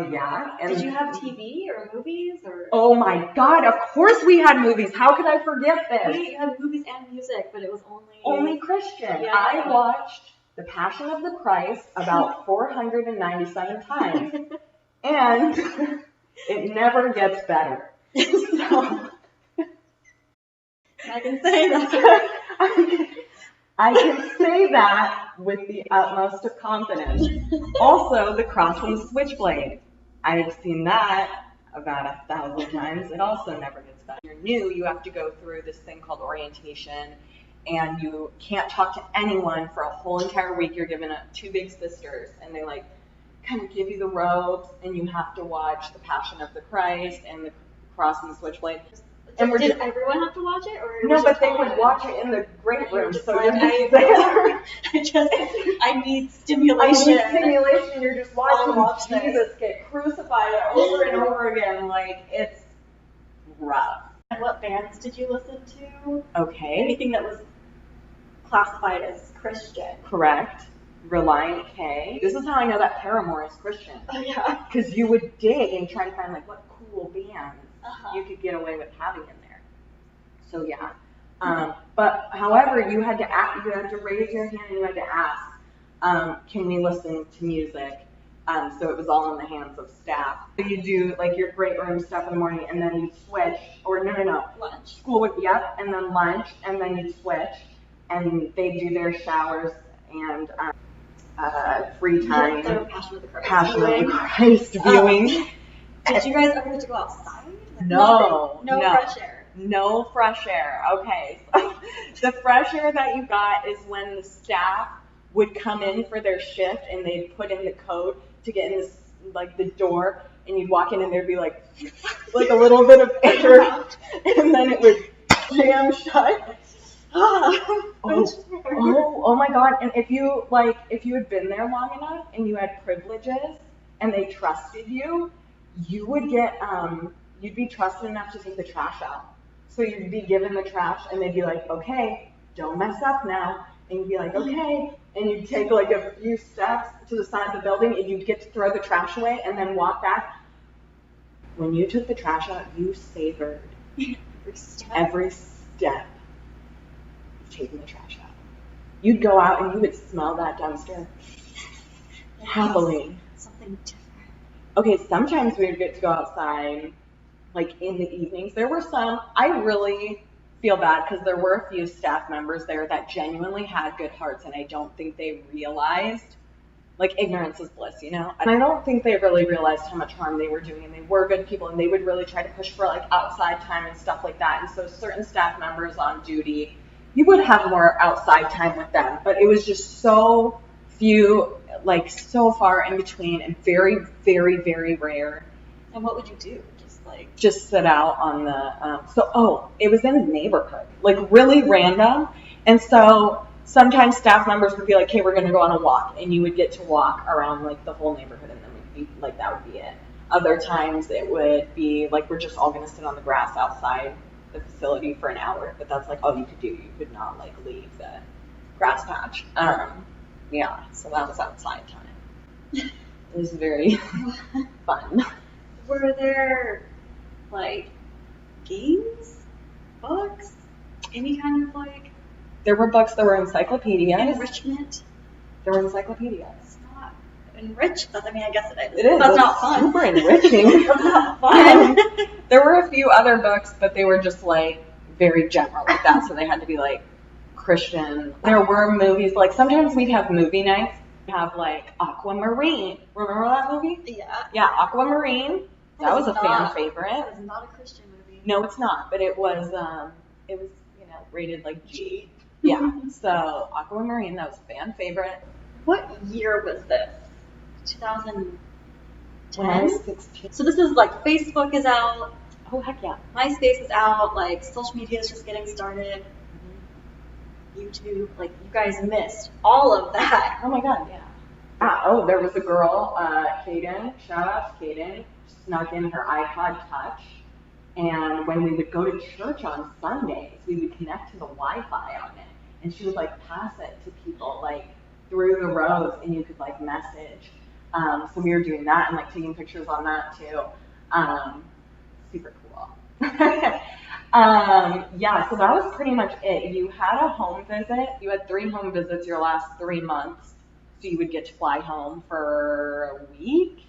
yeah. And Did you have TV or movies or? oh my God! Of course we had movies. How could I forget this? Wait, you had movies and music, but it was Only Christian. Yeah. I watched The Passion of the Christ about 497 times, and it never gets better. So I can say that. I can say that with the utmost of confidence. Also, The Cross and the Switchblade. I've seen that about 1,000 times. It also never gets better. When you're new, you have to go through this thing called orientation, and you can't talk to anyone for a whole entire week. You're given two big sisters, and they like kind of give you the robes, and you have to watch The Passion of the Christ and The Cross and the Switchblade. And Did everyone have to watch it, or no, was but it they all would of watch it? it in the great You're room, just so like, you're just there. I need I stimulation. need stimulation. You're just I'll watching watch this. Jesus get crucified over and over again. Like, it's rough. And what bands did you listen to? Okay, Anything that was classified as Christian. correct. Reliant K. This is how I know that Paramore is Christian. Oh yeah. Because you would dig and try to find like what cool bands Uh-huh. you could get away with having in there. So yeah. But however, you had to ask, you had to raise your hand and you had to ask, can we listen to music? So it was all in the hands of staff. So you do like your great room stuff in the morning, and then you switch, or no. Lunch. School would, yep, and then lunch, and then you'd switch, and they'd do their showers and free time. The Passion of the Christ. Passion of the Christ viewing. Did you guys ever get to go outside? Like, No, nothing? No fresh air. No fresh air. Okay. So the fresh air that you got is when the staff would come in for their shift and they'd put in the code to get in this, like the door, and you'd walk in and there'd be like a little bit of air, and then it would jam shut. Oh my God. And if you had been there long enough and you had privileges and they trusted you, you would get, you'd be trusted enough to take the trash out. So you'd be given the trash and they'd be like, okay, don't mess up now. And you'd be like, okay. And you'd take like a few steps to the side of the building and you'd get to throw the trash away and then walk back. When you took the trash out, you savored every step of taking the trash out. You'd go out and you would smell that dumpster happily. Something different. Okay, sometimes we would get to go outside, like in the evenings. There were some, I really feel bad because there were a few staff members there that genuinely had good hearts, and I don't think they realized, like, ignorance is bliss, you know? And I don't think they really realized how much harm they were doing, and they were good people, and they would really try to push for, like, outside time and stuff like that. And so certain staff members on duty, you would have more outside time with them, but it was just so few, like, so far in between and very, very, very rare. And what would you do? Just sit out on the, it was in a neighborhood, like really random. And so sometimes staff members would be like, hey, we're going to go on a walk. And you would get to walk around like the whole neighborhood, and then we'd be like, that would be it. Other times it would be like, we're just all going to sit on the grass outside the facility for an hour. But that's like all you could do. You could not like leave the grass patch. Yeah, so that was outside time. It was very fun. Were there like games, books, any kind of like? There were books. There were encyclopedias. Enrichment. There were encyclopedias. It's not. enrich. I mean, I guess it is. It is. That's It's not fun. super enriching. That's not fun. There were a few other books, but they were just like very general like that, so they had to be like Christian. There were movies, like sometimes we'd have movie nights. We'd have like Aquamarine. Remember that movie? Yeah. Yeah, Aquamarine. That was a fan favorite. That is not a Christian movie. No, it's not, but it was rated like G. Yeah. So Aquamarine, that was a fan favorite. What year was this? 2010? When I was 16. So this is like Facebook is out, Oh heck yeah. MySpace is out, like social media is just getting started. YouTube, like you guys missed all of that. Oh my god, yeah. There was a girl, Kaden, shout out to Kaden, snuck in her iPod Touch, and when we would go to church on Sundays, we would connect to the Wi-Fi on it, and she would like pass it to people like through the rows, and you could like message. So we were doing that and like taking pictures on that too. Super cool. Yeah, so that was pretty much it. You had a home visit. You had 3 home visits your last 3 months. So you would get to fly home for a week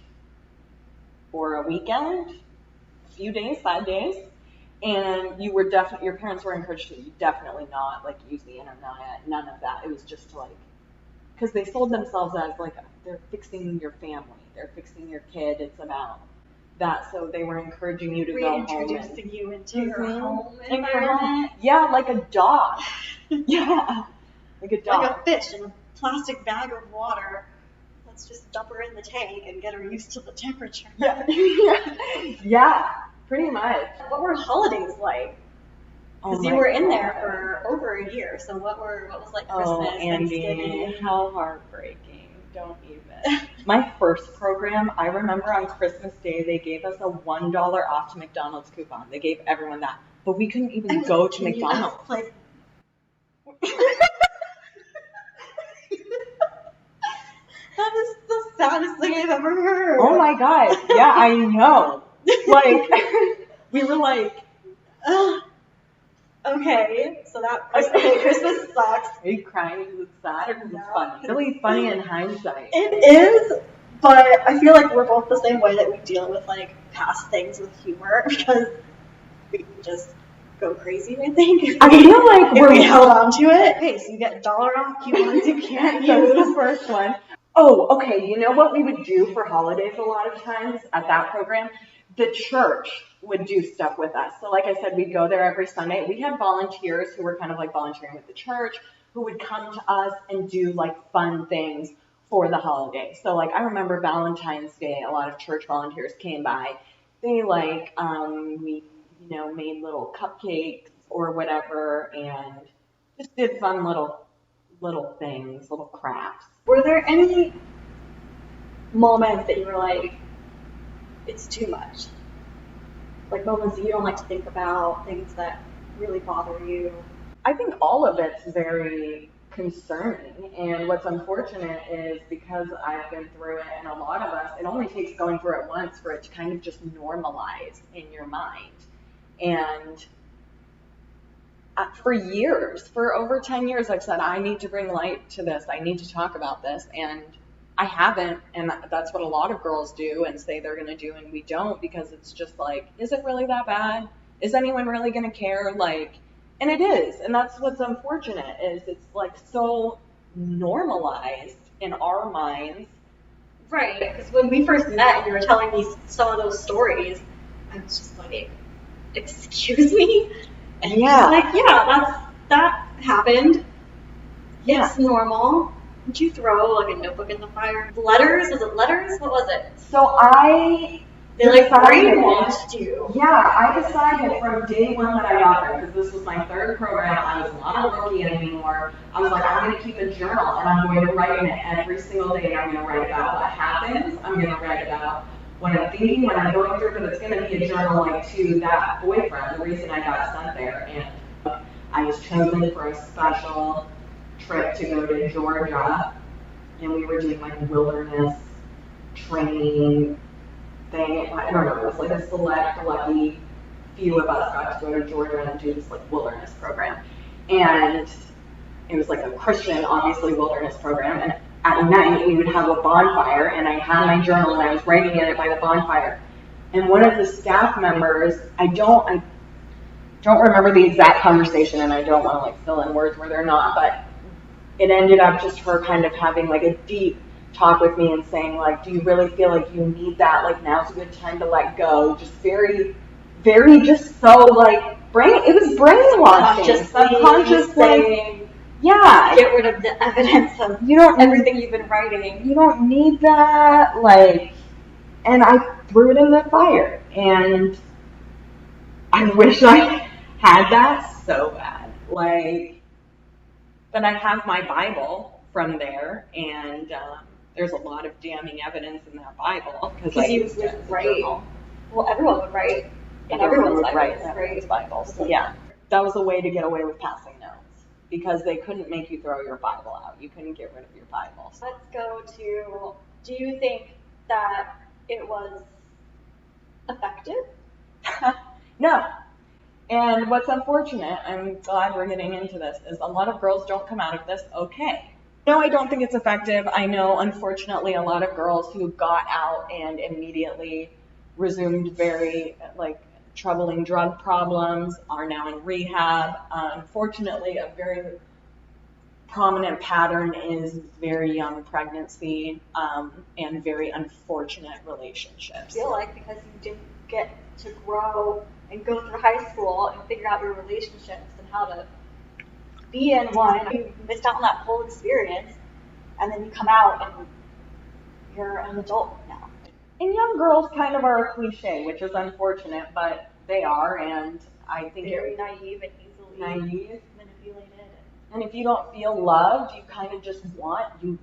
or a weekend, a few days, 5 days. And you were your parents were encouraged to definitely not like use the internet, none of that. It was just to like, because they sold themselves as like, they're fixing your family, they're fixing your kid. It's about that. So they were encouraging you to go home. Reintroducing you into your Mhm. home In your home. environment. Yeah, like a dog. Yeah, like a dog. Like a fish in a plastic bag of water. Let's just dump her in the tank and get her used to the temperature. Yeah. Yeah, pretty much. What were holidays like? Because you were in there for over a year. So what was like Christmas, Thanksgiving? Andi, how heartbreaking. Don't even. My first program, I remember on Christmas Day, they gave us a $1 off to McDonald's coupon. They gave everyone that. But we couldn't even go to McDonald's. Like, that is the saddest thing I've ever heard. Oh my god. Yeah, I know. Like, we were like, okay, so that Christmas sucks. are you crying because it's sad or because No. it's funny? It's really funny in hindsight. It is, but I feel like we're both the same way that we deal with like past things with humor because we just go crazy. I think. I feel like if we held on to it. Hey, so you get dollar off coupons you can't That was the use. first one. Oh, okay. You know what we would do for holidays a lot of times at that program? The church would do stuff with us. So like I said, we'd go there every Sunday. We had volunteers who were kind of like volunteering with the church who would come to us and do like fun things for the holidays. So like I remember Valentine's Day, a lot of church volunteers came by. They like, we, made little cupcakes or whatever and just did fun little things, little crafts. Were there any moments that you were like, it's too much? Like moments that you don't like to think about, things that really bother you? I think all of it's very concerning, and what's unfortunate is because I've been through it, and a lot of us, it only takes going through it once for it to kind of just normalize in your mind. And for years, for over 10 years, I've said, I need to bring light to this. I need to talk about this. And I haven't. And that's what a lot of girls do and say they're going to do. And we don't, because it's just like, is it really that bad? Is anyone really going to care? Like, and it is. And that's what's unfortunate is it's like so normalized in our minds. Right, because when we first met and you were telling me some of those stories, I was just like, excuse me? And Yeah. he's like, yeah, that happened. Yeah. It's normal. Did you throw like a notebook in the fire? Letters? Was it letters? What was it? So They like decided- brainwashed you. Yeah, I decided from day one that I got there, because this was my third program, I was not a rookie anymore. I was like, I'm going to keep a journal, and I'm going to write in it every single day. I'm going to write about what happens. I'm going to write about what I'm thinking, what I'm going through, but it's going to be a journal like to that boyfriend, the reason I got sent there. And I was chosen for a special trip to go to Georgia, and we were doing like wilderness training thing. I don't know, it was like a select, lucky few of us got to go to Georgia and do this like wilderness program. And it was like a Christian, obviously, wilderness program. And at night we would have a bonfire, and I had my journal and I was writing in it by the bonfire. And one of the staff members, I don't remember the exact conversation, and I don't want to like fill in words where they're not, but it ended up just her kind of having like a deep talk with me and saying like, do you really feel like you need that? Like now's a good time to let go. Just very, very just so like it was brainwashing. Subconsciously. Yeah. Get rid of the evidence of everything you've been writing. You don't need that. Like, and I threw it in the fire. And I wish I had that so bad. Like, but I have my Bible from there, and there's a lot of damning evidence in that Bible. Because you would write. Well, everyone would write. And everyone would write in everyone's Bibles. So yeah. That was a way to get away with passing notes. Because they couldn't make you throw your Bible out. You couldn't get rid of your Bible. Let's go to, do you think that it was effective? No. And what's unfortunate, I'm glad we're getting into this, is a lot of girls don't come out of this okay. No, I don't think it's effective. I know, unfortunately, a lot of girls who got out and immediately resumed very, like, troubling drug problems are now in rehab. Unfortunately, a very prominent pattern is very young pregnancy and very unfortunate relationships. I feel like because you didn't get to grow and go through high school and figure out your relationships and how to be in one, you missed out on that whole experience, and then you come out and you're an adult now. And young girls kind of are a cliche, which is unfortunate, but they are, and I think very naive and easily manipulated. And if you don't feel loved, you kind of just want to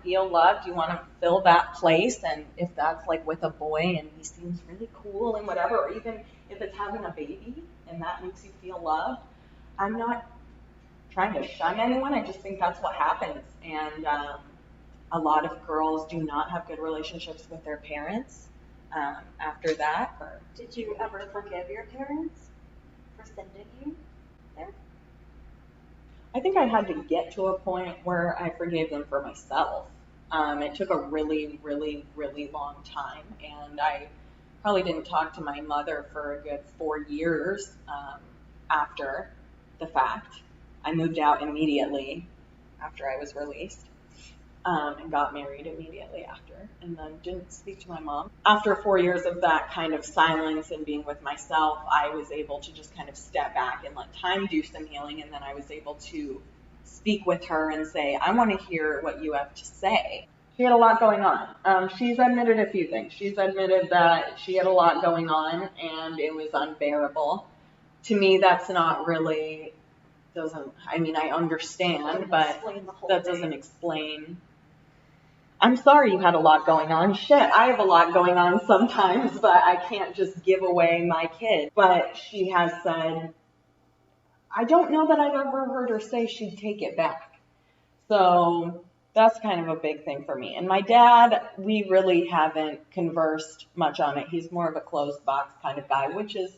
feel loved, you want to fill that place, and if that's like with a boy and he seems really cool and whatever, or even if it's having a baby and that makes you feel loved, I'm not trying to shun anyone, I just think that's what happens, and a lot of girls do not have good relationships with their parents after that. Did you ever forgive your parents for sending you there? I think I had to get to a point where I forgave them for myself. It took a really, really, really long time, and I probably didn't talk to my mother for a good 4 years after the fact. I moved out immediately after I was released. And got married immediately after, and then didn't speak to my mom. After 4 years of that kind of silence and being with myself, I was able to just kind of step back and let time do some healing, and then I was able to speak with her and say, I want to hear what you have to say. She had a lot going on. She's admitted a few things. She's admitted that she had a lot going on, and it was unbearable. To me, that's not really, I understand, but that doesn't explain. I'm sorry you had a lot going on. Shit, I have a lot going on sometimes, but I can't just give away my kid. But she has said, I don't know that I've ever heard her say she'd take it back. So that's kind of a big thing for me. And my dad, we really haven't conversed much on it. He's more of a closed box kind of guy, which is,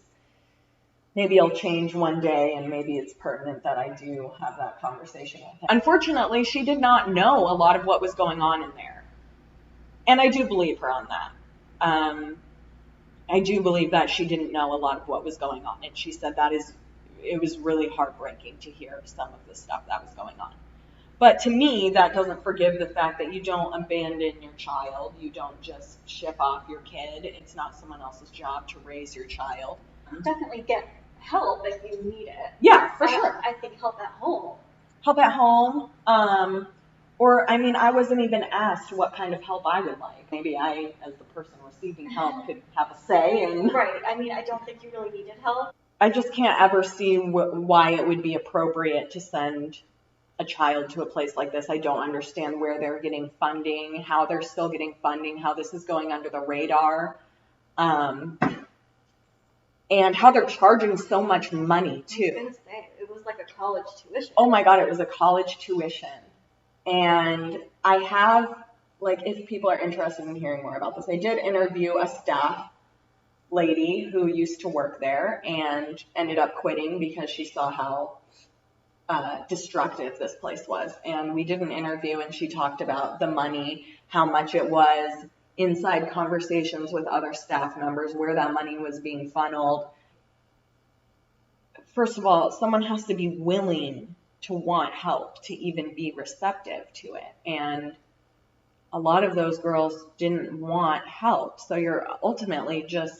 maybe it'll change one day, and maybe it's pertinent that I do have that conversation with him. Unfortunately, she did not know a lot of what was going on in there. And I do believe her on that. I do believe that she didn't know a lot of what was going on. And she said it was really heartbreaking to hear some of the stuff that was going on. But to me, that doesn't forgive the fact that you don't abandon your child. You don't just ship off your kid. It's not someone else's job to raise your child. Definitely get help if you need it. Yeah, for sure. I think help at home. Help at home. I wasn't even asked what kind of help I would like. Maybe I, as the person receiving help, could have a say. Right. I don't think you really needed help. I just can't ever see why it would be appropriate to send a child to a place like this. I don't understand where they're getting funding, how they're still getting funding, how this is going under the radar. And how they're charging so much money, too. I was going to say, it was like a college tuition. Oh my God, it was a college tuition. And I have, if people are interested in hearing more about this, I did interview a staff lady who used to work there and ended up quitting because she saw how destructive this place was. And we did an interview, and she talked about the money, how much it was, inside conversations with other staff members, where that money was being funneled. First of all, someone has to be willing to want help to even be receptive to it. And a lot of those girls didn't want help. So you're ultimately just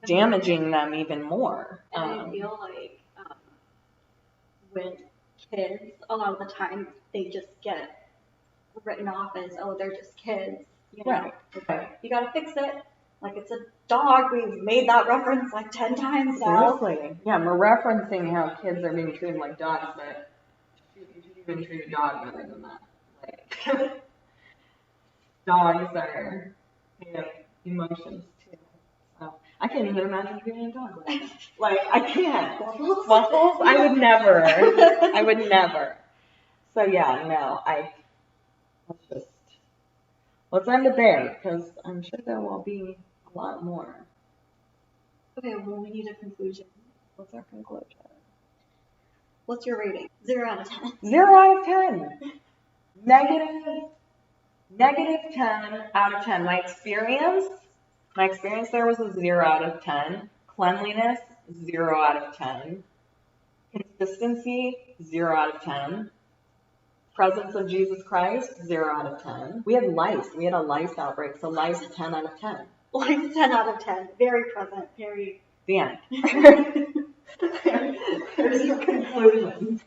damaging them even more. And I feel like when kids, a lot of the time, they just get written off as, oh, they're just kids. You know, Right. You gotta fix it. Like, it's a dog. We've made that reference like 10 times now. Seriously. Yeah, we're referencing how kids are being treated like dogs, but you should even treat a dog better than that. Like, dogs are, they have emotions too. So I can't even imagine treating a dog like that. Like, I can't. Waffles? I would never. I would never. So yeah, no, let's end it there, because I'm sure there will be a lot more. Okay, well, we need a conclusion. What's our conclusion? What's your rating? 0 out of 10. 0 out of 10. Negative 10 out of 10. My experience there was a 0 out of 10. Cleanliness, 0 out of 10. Consistency, 0 out of 10. Presence of Jesus Christ, 0 out of 10. We had lice. We had a lice outbreak, so lice, 10 out of 10. Like 10 out of 10. Very present. Very. The end. There's your conclusion.